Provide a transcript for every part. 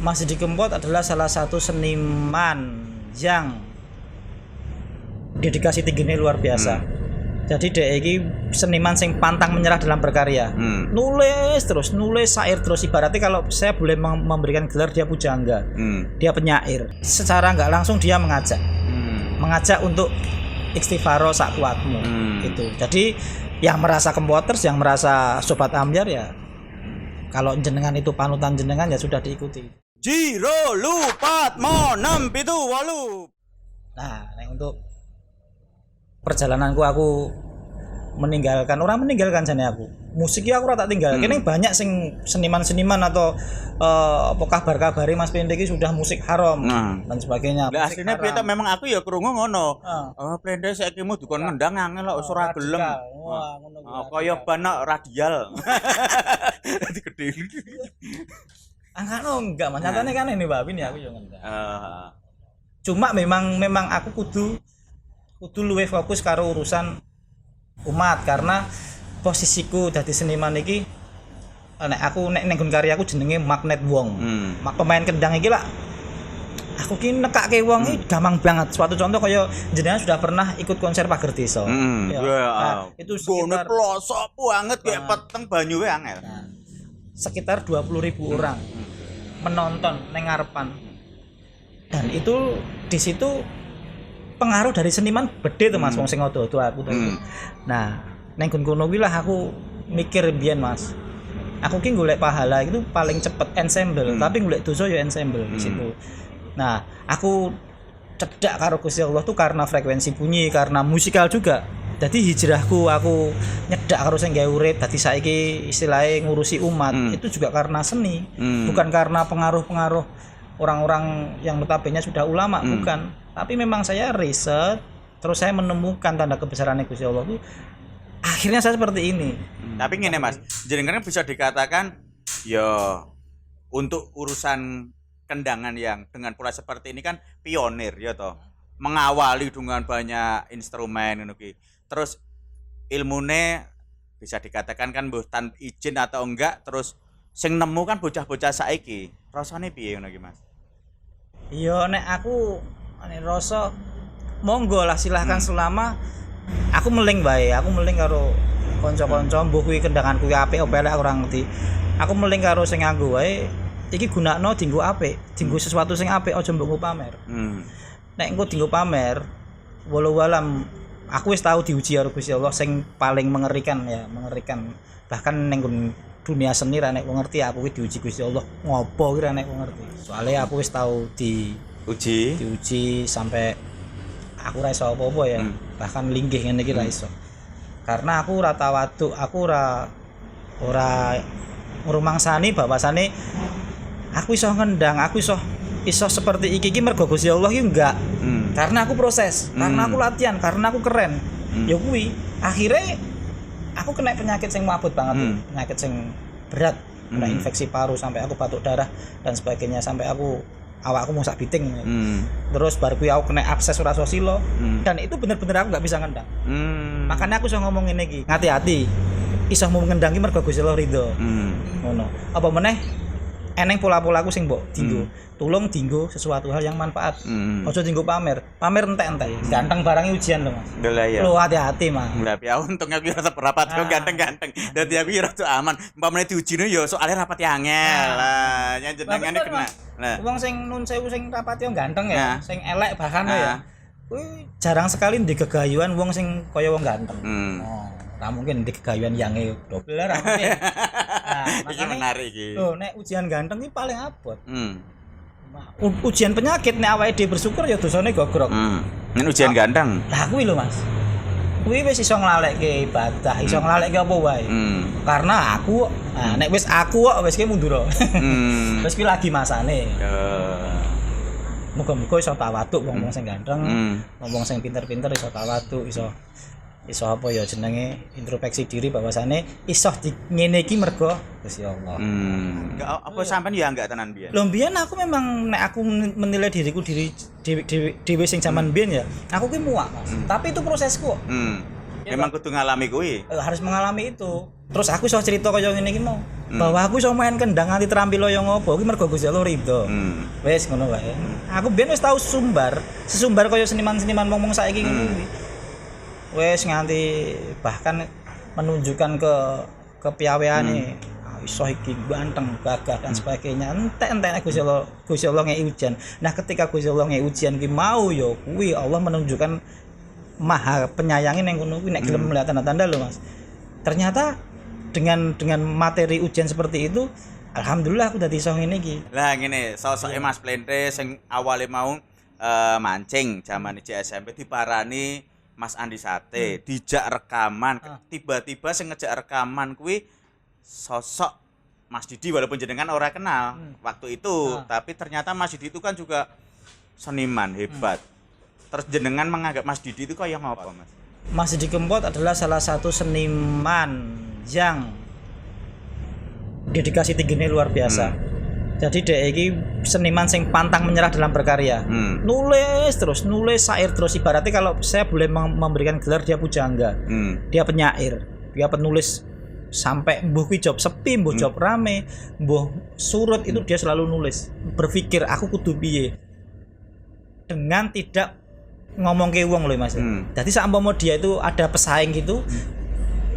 Mas Didi Kempot adalah salah satu seniman yang dedikasi tingginya luar biasa. Jadi dia ini seniman sing pantang menyerah dalam berkarya. Nulis syair terus. Ibaratnya kalau saya boleh memberikan gelar, dia pujangga, dia penyair. Secara nggak langsung dia mengajak untuk istighfaro sak kuatmu gitu. Jadi yang merasa Kempoters, yang merasa Sobat Ambyar ya, kalau jenengan itu panutan jenengan ya sudah diikuti. Jiro lupat mo 678. Nah, untuk perjalananku aku meninggalkan jane aku. Musiknya aku ora tak tinggal. Kene banyak sing seniman-seniman atau apa kabar-kabari Mas Pende iki sudah musik haram dan sebagainya. Lah asline piye ta, memang aku ya krungu ngono. Oh, Pende saiki mu dukon ngendang angel kok ora gelem. Wah, ngono kuwi. Kaya ban radial. Dadi gede. Angkano enggak, Mas. Nyatane kan ini Mbak Win ya aku yo ngendang. Cuma memang aku kudu luwih fokus karo urusan umat, karena posisiku dadi seniman iki nek ning karyaku jenenge magnet wong. Pemain kendang iki lah aku ki nekake wong iki gampang banget. Suatu contoh kaya jenengan sudah pernah ikut konser Pager Desa. Itu sekitar pelosok banget kayak peteng banyu wae angel. Sekitar 20.000 orang menonton neng ngarepan. Dan itu di situ pengaruh dari seniman gede tuh Mas, wong sing odo-odo aku tuh. Nah, neng kono kuwi lah aku mikir biyen Mas. Aku ki golek pahala itu paling cepet ensemble, tapi golek dosa ya ensemble di situ. Nah, aku cedak karo Gusti Allah tuh karena frekuensi bunyi, karena musikal juga. Jadi hijrahku aku nyedak karo sing gawe urip, dadi saiki istilahnya ngurusi umat, itu juga karena seni, bukan karena pengaruh-pengaruh orang-orang yang notabene sudah ulama, bukan. Tapi memang saya riset, terus saya menemukan tanda kebesaran Gusti Allah itu. Akhirnya saya seperti ini. Tapi ngene Mas, jenengan bisa dikatakan ya untuk urusan kendangan yang dengan pola seperti ini kan pionir ya toh. Mengawali dengan banyak instrumen ngono ki. Terus ilmune bisa dikatakan kan mbuh tanpa izin atau enggak, terus sing nemu kan bocah-bocah saiki. Rasane piye ngono ki Mas? Iya nek aku rasa monggo lah, silahkan selama aku meling bae. Aku meling karo kanca-kanca mbuh kuwi kendangan kuwi apik apa elek ora ngerti. Aku meling karo sing nganggo wae. Iki gunakno dienggo apik, dienggo sesuatu sing apik, aja mbok pamer. Nek engko dienggo pamer, walau-walam aku wis tau diuji karo Gusti Allah sing paling mengerikan. Bahkan ning dunia seni ra nek wong ngerti aku kuwi diuji Gusti Allah ngopo ki ra nek wong ngerti. Soale aku wis tau diuji sampai aku ra iso apa-apa ya. Bahkan linggih ngene iki ra iso. Karena aku ora tawaduk, aku ora ngrumangsani bahwasane aku iso ngendang, aku iso seperti iki mergo Gusti Allah iki enggak. Karena aku proses, karena aku latihan, karena aku keren. Ya kuwi akhirnya aku kena penyakit sing mabut banget, penyakit sing berat, kena infeksi paru sampai aku batuk darah dan sebagainya, sampai awakku mau sak biting. Terus baru kuwi aku kena abses ora iso silo. Dan itu bener-bener aku enggak bisa ngendang. Makanya aku iso ngomong ngene iki, hati-hati. Iso mau ngendang iki mergo Gusti Allah ridho. Ngono. Apa meneh eneng pola-polaku sing mbok dinggo. Tulung dinggo sesuatu hal yang manfaat. Aja dinggo pamer. Pamer entek-entek. Ganteng barangnya ujian lho Mas. Lah ya. Lo hati-hati Mas. Lah ya untungnya aku rasa rapat ganteng-ganteng. Dadi aku rada aman. Umpamane diujine ya soalnya rapat ya angel. Lah yen jenengane kena. Nah, wong sing nun sewu sing rapat yo ganteng ya, sing elek bahkan ya. Kuwi jarang sekali ndek gegayuhan wong sing kaya wong ganteng. Ora mungkin ndek gegayuhan yange dobel ora mungkin. Iki menarik iki. Lho, nek ujian ganteng iki paling abot. Ujian penyakit nek awake dhewe bersyukur ya dosane gogrok. Nek ujian ganteng. Lah kuwi lho Mas. Kuwi wis iso nglalekke ibadah, iso nglalekke apa wae. Karena aku, nek wis aku kok wis ki mundur. Wis ki lagi masane. Muga-muga iso tawaduk wong-wong sing ganteng, wong sing pinter-pinter iso tawaduk, iso apa ya jenenge introspeksi diri bahwasane iso ngene iki mergo Gusti Allah. Enggak apa sampean ya enggak tenan biyen. Lho biyen aku memang nek aku menilai diriku dhewe sing jaman biyen ya, aku ki muak Mas. Tapi itu prosesku. Memang kudu ngalami kuwi. Harus mengalami itu. Terus aku iso cerita kaya ngene iki mau. Bahwa aku iso main kendang nganti terampil kaya ngopo iki mergo Gusti Allah ridho. Wis ngono wae. Aku biyen wis tau sesumbar kaya seniman-seniman wong-wong saiki ngono kuwi. Wis nganti bahkan menunjukkan kepiaweane. Iso iki ganteng, gagah dan sebagainya. Entek Gusti Allah ngei ujian. Nah, ketika Gusti Allah ngei ujian ki mau ya kuwi Allah menunjukkan maha penyayangi ning kono kuwi nek gelem melihat tanda-tanda lho Mas. Ternyata dengan materi ujian seperti itu alhamdulillah aku dadi iso ngene iki. Lah ngene, sosoke Mas Plente sing awale mau mancing zaman iki SMP diparani Mas Andi Sate, dijak rekaman, tiba-tiba sing ngejak rekaman kuwi sosok Mas Didi walaupun jenengan ora kenal waktu itu, tapi ternyata Mas Didi itu kan juga seniman hebat. Terus jenengan menganggap Mas Didi itu kayak apa, Mas? Mas Didi Kempot adalah salah satu seniman yang dedikasi tingginya luar biasa. Jadi dia ini seniman sing pantang menyerah dalam berkarya. Nulis syair terus. Ibaratnya kalau saya boleh memberikan gelar dia pujangga. Dia penyair, dia penulis. Sampai mbuh kuwi job sepi, mbuh job rame, mbuh surut itu dia selalu nulis. Berpikir aku kudu piye. Dengan tidak ngomong ke wong lho Mas. Jadi saumpama dia itu ada pesaing gitu.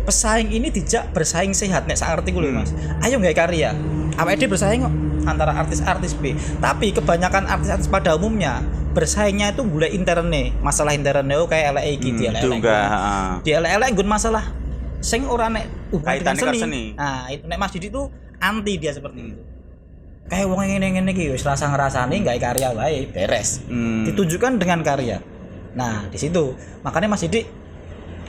Pesaing ini dijak bersaing sehat nek sak ngerti ku lho Mas. Ayo gawe karya. Awake dhewe bersaing kok antara artis-artis B. Tapi kebanyakan artis-artis pada umumnya bersaingnya itu golek interne, masalah interne kayak elek iki dia elek. Dia elek nggon masalah sing ora nek kaitannya karo seni. Nah, itu nek Mas Didi itu anti dia seperti itu. Kayak wong ngene-ngene iki wis rasa ngrasani gawe karya wae beres. Ditunjukkan dengan karya. Nah, di situ makanya Mas Didi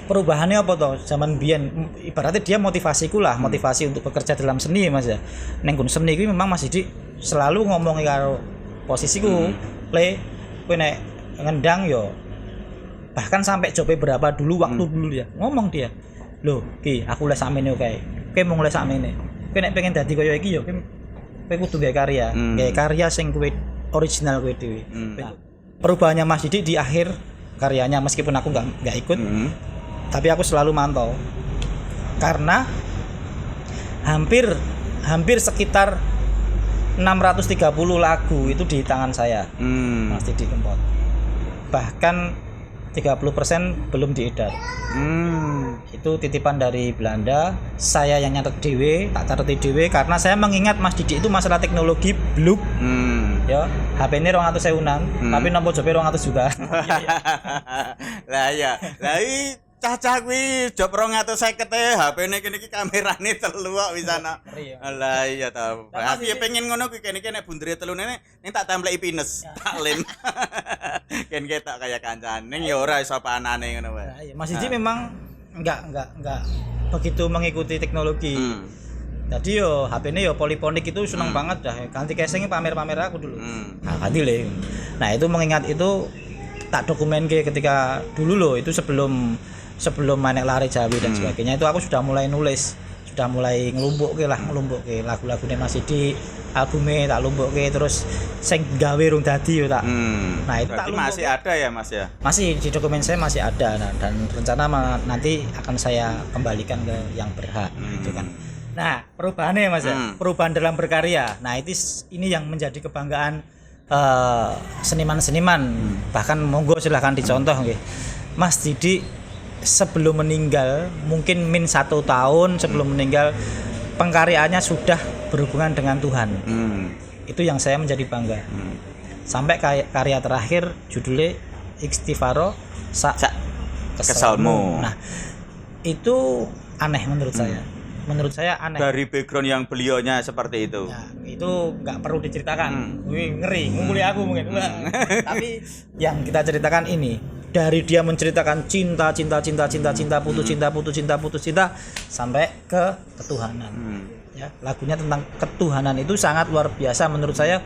perubahannya apa toh? Zaman biyen ibaratnya dia motivasiku lah, motivasi untuk bekerja dalam seni Mas ya. Neng gun seni kuwi memang Mas Didi selalu ngomong karo posisiku, le kowe nek ngendang yo bahkan sampai jope berapa dulu waktu dulu ya. Ngomong dia. Loh, ki aku les sakmene kae. Kowe mung les sakmene. Kowe nek pengen dadi kaya iki yo kowe kudu gawe karya. Gawe karya sing kowe original kowe dhewe. Perubahannya Mas Didi di akhir karyanya meskipun aku enggak ikut. Tapi aku selalu mantau. Karena hampir sekitar 630 lagu itu di tangan saya. Mas Didi Kempot. Bahkan 30% belum diedar. Itu titipan dari Belanda. Saya yang nyatet dhewe, tak catet dhewe karena saya mengingat Mas Didi itu masalah teknologi bluk. Ya, HP ini 200.000-an, tapi nomor jope 200 juga. Lah ya. Lah cacah kuwi job 250 HP-ne kene iki kamerane 3 kok wisana. Lah iya ta. Aku ya pengen ngono kuwi kene iki nek bundere 3 ning tak templeki pines, tak lem. Ken ketok kaya kancane ning ya ora iso panane ngono wae. Mas Didi memang enggak begitu mengikuti teknologi. Jadi yo HP-ne yo poliponik itu seneng banget dah. Ganti casing pamer-pamer aku dulu. Nah, ganti le. Nah, itu mengingat itu tak dokumenke ketika dulu loh itu sebelum Manek Lare Jawi dan sebagainya itu aku sudah mulai nulis, sudah mulai ngelumpukke lagu-lagune Mas Didi, albume tak lumpukke terus sing gawe rung dadi yo tak. Nah, itu tak masih ada ya Mas ya? Masih di dokumen saya masih ada dan rencana nanti akan saya kembalikan ke yang berhak gitu kan. Nah, perubahannya Mas ya, perubahan dalam berkarya. Nah, ini yang menjadi kebanggaan seniman-seniman. Bahkan monggo silahkan dicontoh nggih. Mas Didi sebelum meninggal mungkin min 1 tahun sebelum meninggal pengkaryaannya sudah berhubungan dengan Tuhan. Itu yang saya menjadi bangga. Sampai karya terakhir judulnya Istighfaro Kesalmu. Nah, itu aneh menurut saya. Menurut saya aneh. Dari background yang beliaunya seperti itu. Nah, itu nggak perlu diceritakan. Wih, ngeri, ngumpuli aku mungkin. Tapi yang kita ceritakan ini dari dia menceritakan cinta, putus cinta sampai ke ketuhanan. Ya, lagunya tentang ketuhanan itu sangat luar biasa menurut saya.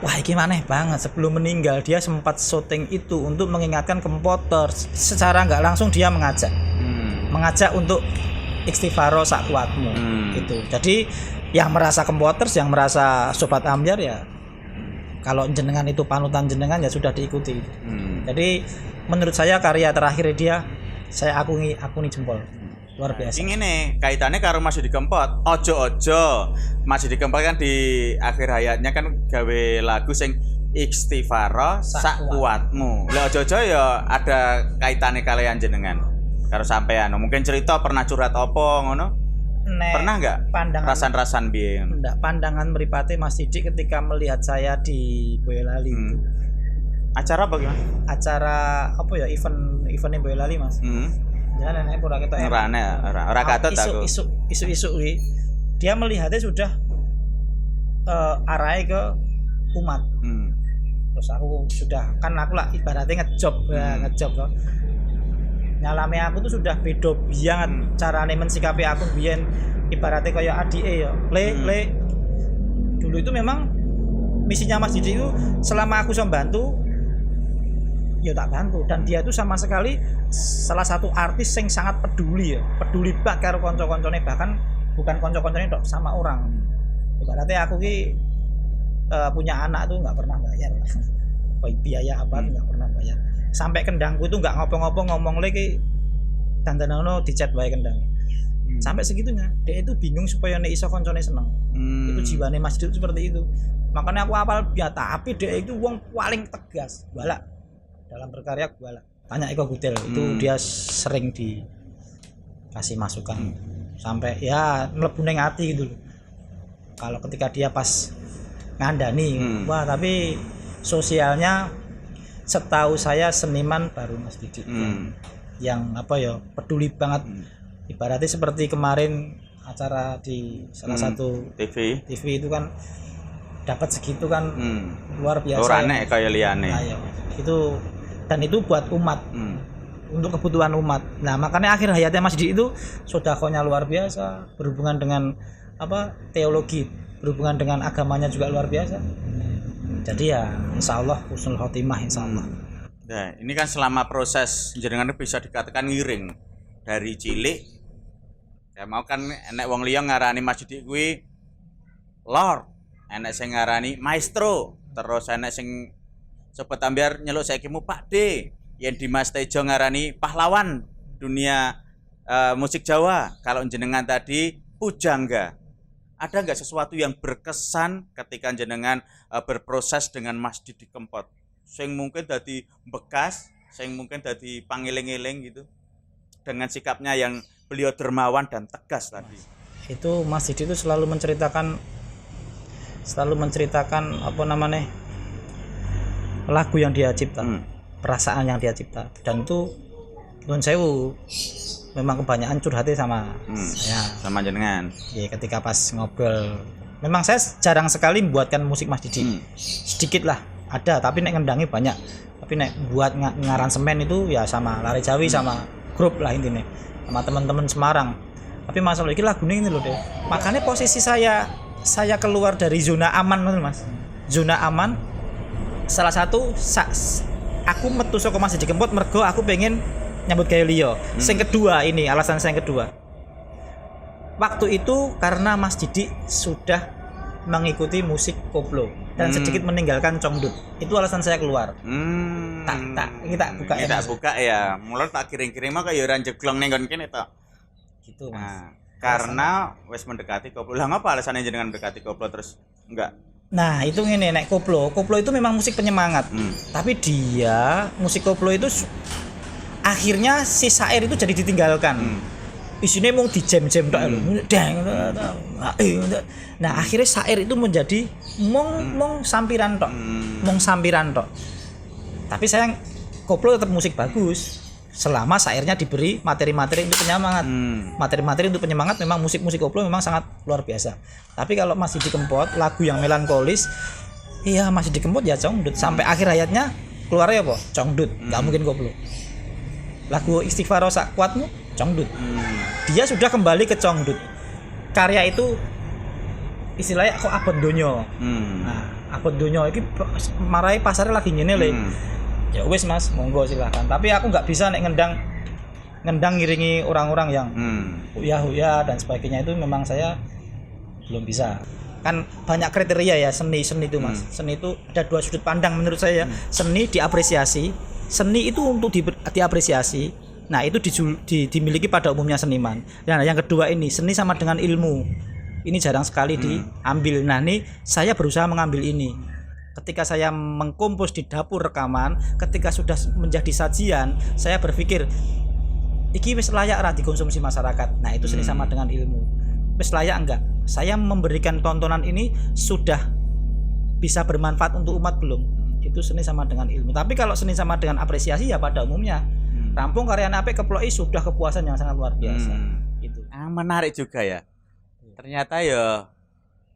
Wah, ini aneh banget. Sebelum meninggal dia sempat syuting itu untuk mengingatkan Kempoter. Secara nggak langsung dia mengajak untuk istighfaro sak kuatmu gitu. Jadi yang merasa Kempoters, yang merasa Sobat Ambyar ya kalau jenengan itu panutan jenengan ya sudah diikuti. Jadi menurut saya karya terakhir dia saya akuni jempol. luar biasa. Ini kaitannya karo Mas Didi Kempot. Ojo-ojo. Mas Didi Kempot kan di akhir hayatnya kan gawe lagu sing istighfaro sak kuatmu. Lah ojo-ojo ya ada kaitannya kalian jenengan karo sampean. Mungkin cerita pernah curhat apa ngono? Pernah enggak? Pandangan Rasan-rasan biyen. enggak, pandangan mripate Mas Didi ketika melihat saya di Boyolali itu. Acara apa gimana? Acara apa ya, eventnya Boyolali Mas. Jangan nenek pura ketok. Ora katut aku. Isu-isu dia melihatnya sudah arahnya ke umat. Terus aku sudah, kan aku lah ibaratnya ngejob toh. Nyalame aku tuh sudah beda banget carane mensikapi aku biyen, ibaratnya kayak adike ya. Le dulu itu memang misinya Mas Didi itu selama aku bisa bantu ya tak bantu, dan dia itu sama sekali salah satu artis yang sangat peduli banget karo konco-koncone, bahkan bukan konco-koncone tok, sama orang. Ibaratnya aku ki punya anak tuh nggak pernah bayar biaya apa tuh nggak pernah bayar, sampai kendangku itu nggak ngopo-ngopo ngomong lagi dandanono di chat bae kendang, sampai segitunya. Dia itu bingung supaya nek iso koncone seneng. Itu jiwane Mas Didi seperti itu, makanya aku apal biata. Tapi dia itu wong paling tegas balak dalam berkarya. Balak tanya Eko Gudel itu dia sering dikasih masukan sampai ya mlebu ning ati gitu. Kalau ketika dia pas ngandani wah, tapi sosialnya setahu saya seniman baru Mas Didi yang apa ya peduli banget. Ibaratnya seperti kemarin acara di salah satu TV itu kan dapat segitu kan luar biasa. Orane kaya liyane. Nah, ya, itu dan itu buat umat, untuk kebutuhan umat. Nah makanya akhir hayatnya Mas Didi itu sodakonya luar biasa, berhubungan dengan apa teologi, berhubungan dengan agamanya juga luar biasa. Jadi ya insya Allah husnul khotimah insya Allah. Nah ini kan selama proses jenengan bisa dikatakan ngiring dari cilik. Ya mau kan enek wong liya ngarani Mas Didi kuwi Lord, enek sing ngarani maestro, terus enek sing sobat ambiar nyeluk saiki mu Pak D, yen Dimas Tejo ngarani pahlawan dunia musik Jawa. Kalau jenengan tadi pujangga. Ada nggak sesuatu yang berkesan ketika jenengan berproses dengan Mas Didi Kempot? Sing mungkin dadi bekas, sing mungkin dadi pangeling-eling gitu. Dengan sikapnya yang beliau dermawan dan tegas tadi. Itu Mas Didi itu selalu menceritakan apa namanya? Lagu yang dia cipta, perasaan yang dia cipta, dan itu nuwun sewu memang kebanyakan curhatnya sama saya, sama jenengan. Ya ketika pas ngobrol, memang saya jarang sekali membuatkan musik Mas Didi, sedikit lah ada, tapi nek ngendangi banyak, tapi nek buat ngaransemen itu ya sama Lare Jawi sama grup lah intinya, sama teman-teman Semarang. Tapi masalah ini lagu ini loh deh, makanya posisi saya keluar dari zona aman Mas, zona aman. Salah satu aku metu saka Mas Didi Kempot mergo aku pengen nyambut gawe liya. Sing kedua ini alasan saya yang kedua. Waktu itu karena Mas Didi sudah mengikuti musik koplo dan sedikit meninggalkan congdut. Itu alasan saya keluar. Kita buka ya. Kita buka ya. Mulai tak kirim-kirim kok ya ora jeglong ning kene to. Gitu Mas. Nah, karena wis mendekati koplo. Lah ngapa alasannya jenengan mendekati koplo terus enggak? Nah itu ngene, nek koplo itu memang musik penyemangat, tapi dia musik koplo itu akhirnya si syair itu jadi ditinggalkan. Isinya mau di jam-jam tok nah akhirnya syair itu menjadi mong sampiran tok. Tapi sayang koplo tetap musik bagus selama syairnya diberi materi-materi untuk penyemangat. Materi-materi untuk penyemangat memang musik-musik koplo memang sangat luar biasa. Tapi kalau Mas Didi Kempot lagu yang melankolis, iya Mas Didi Kempot ya congdut sampai akhir hayatnya keluarnya apa? Congdut, nggak mungkin koplo. Lagu Istighfaro sak kuatmu congdut. Dia sudah kembali ke congdut. Karya itu istilahnya kok abot donyo. Nah, abot donyo iki marai pasarnya lagi ngene lho. Ya wis Mas, monggo silakan. Tapi aku nggak bisa nek ngendang ngiringi orang-orang yang huya dan sebagainya, itu memang saya belum bisa. Kan banyak kriteria ya seni itu Mas. Seni itu ada dua sudut pandang menurut saya. Seni diapresiasi, seni itu untuk diapresiasi, Nah, itu dimiliki pada umumnya seniman. Nah, yang kedua ini seni sama dengan ilmu. Ini jarang sekali diambil. Nah, ini saya berusaha mengambil ini. Ketika saya mengkompos di dapur rekaman, ketika sudah menjadi sajian, saya berpikir iki wis layak ra dikonsumsi masyarakat. Nah, itu seni sama dengan ilmu. Wis layak enggak? Saya memberikan tontonan ini sudah bisa bermanfaat untuk umat belum? Itu seni sama dengan ilmu. Tapi kalau seni sama dengan apresiasi ya pada umumnya rampung karyanya apik keploki sudah kepuasan yang sangat luar biasa. Gitu. Menarik juga ya. Ternyata ya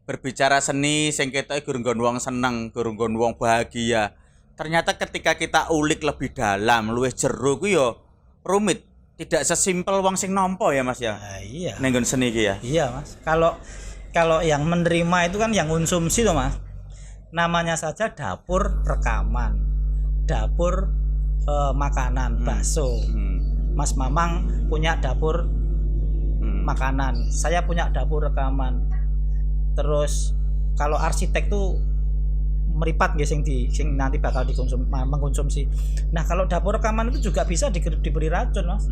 berbicara seni sing ketoke gurung nggon wong seneng, gurung nggon wong bahagia. Ternyata ketika kita ulik lebih dalam, luwih jero ku ya rumit. Tidak sesimpel wong sing nampa ya Mas ya. Iya. Ning nggon seni iki ya. Iya, Mas. Kalau yang menerima itu kan yang konsumsi tuh, Mas. Namanya saja dapur rekaman. Dapur makanan, bakso. Mas Mamang punya dapur makanan. Saya punya dapur rekaman. Terus kalau arsitek tuh meripat nggih sing nanti bakal mengkonsumsi. Nah, kalau dapur rekaman itu juga bisa diberi racun, Mas.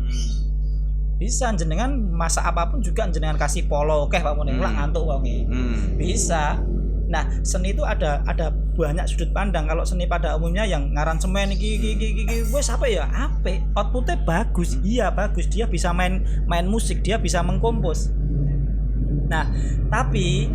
Bisa jenengan masak apapun juga jenengan kasih polo keh Pak Muning lah ngantuk wonge. Bisa. Nah, seni itu ada banyak sudut pandang. Kalau seni pada umumnya yang ngaransemen iki wis apa ya? Apik, outputnya bagus. Iya, bagus. Dia bisa main musik, dia bisa mengkompos. Nah, tapi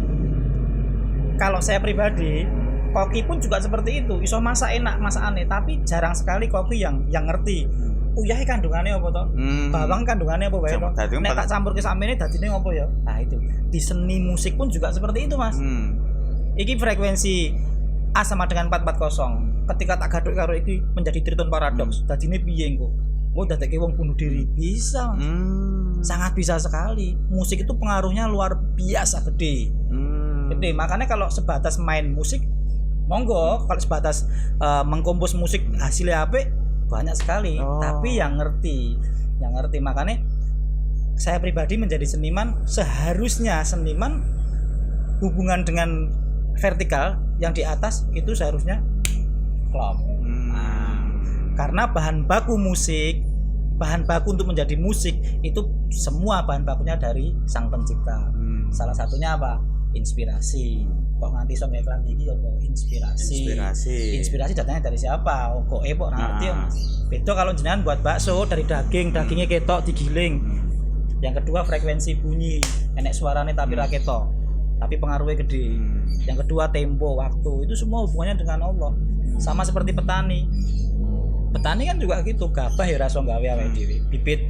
kalau saya pribadi, koki pun juga seperti itu. Iso masak enak, masak aneh, tapi jarang sekali koki yang ngerti. Uyahe kandungannya apa to? Bawang kandungannya apa wae to? Nek tak campur ke samene dadine apa ya? Nah, itu. Di seni musik pun juga seperti itu, Mas. Iki frekuensi A sama dengan 440. Ketika tak gaduk karo iki menjadi triton paradoks. Dadine piye engko? Oh, dadekke wong bunuh diri. Bisa, Mas. Sangat bisa sekali. Musik itu pengaruhnya luar biasa gede. Gede. Makanya kalau sebatas main musik monggo, kalau sebatas mengkompos musik hasilnya apik banyak sekali. Tapi yang ngerti. Makanya saya pribadi menjadi seniman, seharusnya seniman hubungan dengan vertikal yang di atas itu seharusnya klop. Karena bahan baku musik, bahan baku untuk menjadi musik itu semua bahan bakunya dari sang pencipta. Salah satunya apa? Inspirasi. Kok nganti sampe iklan iki apa? Inspirasi datangnya dari siapa? Kok kok ngerti ya, Mas. Beda kalau jenengan buat bakso dari dagingnya ketok digiling. Yang kedua frekuensi bunyi, enek suarane tapi ra ketok. Tapi pengaruhnya gede. Yang kedua tempo, waktu, itu semua hubungannya dengan Allah. Sama seperti petani. Petani kan juga gitu, gabah ya ora iso gawe awake dhewe. Bibit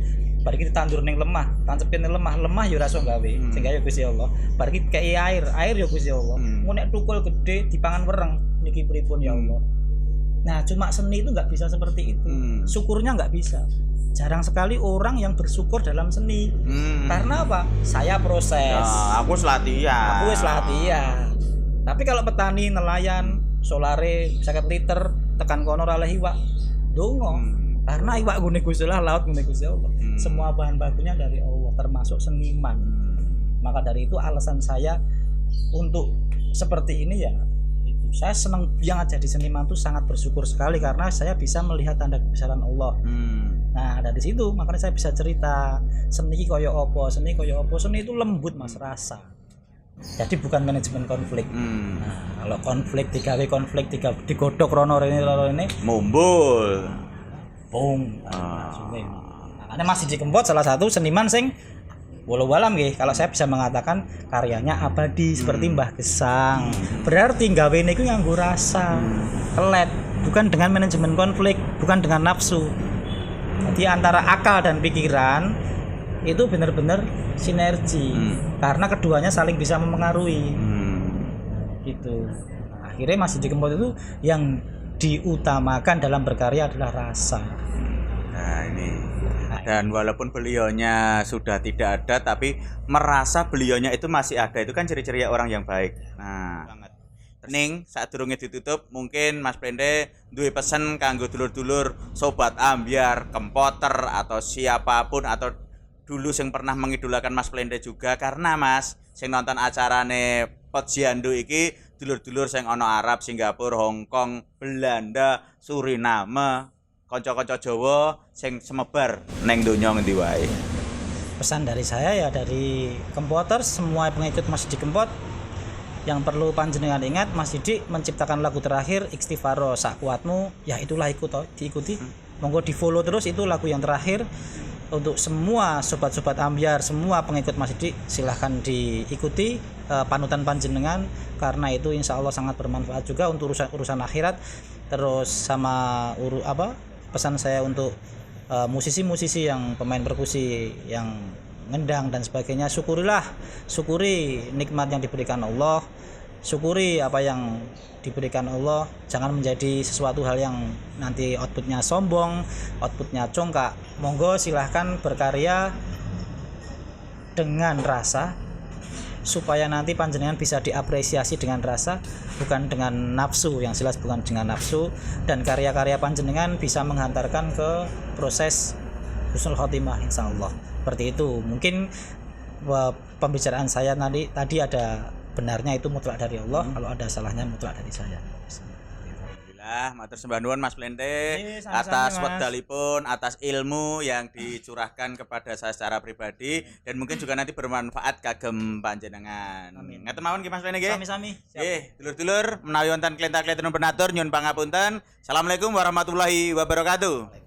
bar iki ditandur ning lemah, tancepin ning lemah ya ora iso gawe. Sing gawe Gusti Allah. Bar iki kei air ya Gusti Allah. Mun nek tukul gede dipangan wereng, niki pripun ya Allah. Nah, cuma seni itu nggak bisa seperti itu. Syukurnya nggak bisa. Jarang sekali orang yang bersyukur dalam seni. Karena apa? Saya proses. Aku wis latihan. Tapi kalau petani, nelayan, solare 50 liter tekan kono ra oleh iwak. Dongo. Karena iwak gune Gusti Allah, laut gune Gusti Allah. Semua bahan bakunya dari Allah, termasuk seniman. Maka dari itu alasan saya untuk seperti ini ya itu. Saya senang banget jadi seniman tuh, sangat bersyukur sekali karena saya bisa melihat tanda kebesaran Allah. Nah, dari situ makanya saya bisa cerita seni koyo opo, seni itu lembut Mas, rasa. Jadi bukan manajemen konflik. Nah, kalau konflik digodhog rono rene mumbul. Bung. Makanya Mas Didi Kempot salah satu seniman sing walau alam nggih, kalau saya bisa mengatakan karyanya abadi seperti Mbah Gesang. Berarti gawe niku nganggo rasa, kelet, bukan dengan manajemen konflik, bukan dengan nafsu. Jadi antara akal dan pikiran itu benar-benar sinergi. Karena keduanya saling bisa mempengaruhi. Gitu. Akhirnya Mas Didi Kempot itu yang diutamakan dalam berkarya adalah rasa. Nah, ini. Dan walaupun beliaunya sudah tidak ada, tapi merasa beliaunya itu masih ada. Itu kan ciri-ciri orang yang baik. Nah, ning saat durunge ditutup, mungkin Mas Plende duwe pesen kanggo dulur-dulur sobat ambyar, Kempoter atau siapapun atau dulu sing pernah mengidolakan Mas Plende juga, karena Mas sing nonton acarane Posyandu iki dulur-dulur sing ana Arab, Singapura, Hong Kong, Belanda, Suriname, kanca-kanca Jawa sing semebar neng donya ngendi wae. Pesan dari saya ya dari Kempoters, semua pengikut Mas Didik Kempot, yang perlu panjenengan ingat, Mas Didik menciptakan lagu terakhir Istighfaro sak kuatmu, ya itulah diikuti. Monggo di follow terus, itu lagu yang terakhir. Untuk semua sobat-sobat ambyar, semua pengikut Mas Didik, silahkan diikuti panutan panjenengan, karena itu insya Allah sangat bermanfaat juga untuk urusan akhirat. Terus sama pesan saya untuk musisi-musisi yang pemain perkusi yang ngendang dan sebagainya, syukuri nikmat yang diberikan Allah, syukuri apa yang diberikan Allah, jangan menjadi sesuatu hal yang nanti outputnya sombong, outputnya congkak. Monggo silahkan berkarya dengan rasa, supaya nanti panjenengan bisa diapresiasi dengan rasa, bukan dengan nafsu, yang jelas bukan dengan nafsu, dan karya-karya panjenengan bisa menghantarkan ke proses husnul khotimah insyaallah. Seperti itu. Mungkin pembicaraan saya tadi ada benarnya itu mutlak dari Allah, kalau ada salahnya mutlak dari saya. Alhamdulillah, matur sembah nuwun Mas Plente Sama-sama, atas Mas. wekdalipun, atas ilmu yang dicurahkan kepada saya secara pribadi, dan mungkin juga nanti bermanfaat kagem panjenengan. Amin. Ngaten mawon nggih Mas Plente nggih. Sami-sami. Siap. Nggih, dulur-dulur menawi wonten klenta-klentenipun penatur nyuwun pangapunten. Assalamualaikum warahmatullahi wabarakatuh.